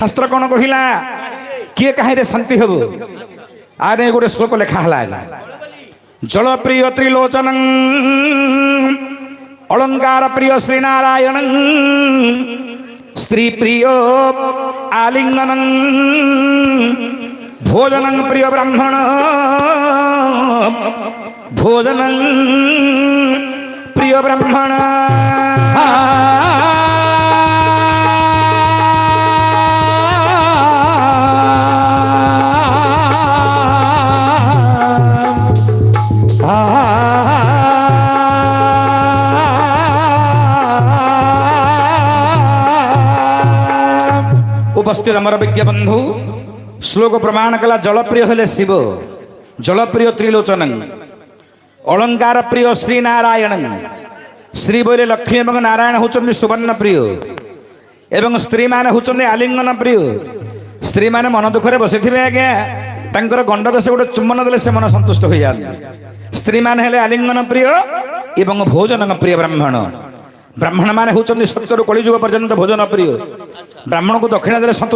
शास्त्र कौन कहला किए कहीं शांति हब आने गोटे श्लोक लेखा है जल प्रिय त्रिलोचन अलंकार प्रिय श्रीनारायण स्त्री प्रिय आलिंगन भोजन प्रिय ब्राह्मण भोजन प्रिय ब्राह्मण उपस्थित आमर विज्ञ बंधु श्लोक प्रमाण कला जलप्रिय हेले शिव जलप्रिय त्रिलोचन अलंकार प्रिय श्रीनारायण श्री बोले लक्ष्मी एवं नारायण होचंदी सुवर्ण प्रिय एवं स्त्री माने होचंदी आलिंगन प्रिय स्त्री माने मन दुखरे बसिथिबे आज्ञा तांकर गंड देश गोटे चुम्बन देले से मन संतुष्ट हो जाते स्त्री माने हेले आलिंगन प्रिय एवं भोजन प्रिय ब्राह्मण ब्राह्मण माने होचंदी सत्तर कलिजुग पर्यंत भोजन प्रिय ब्राह्मण को दक्षिणा देले संतुष्ट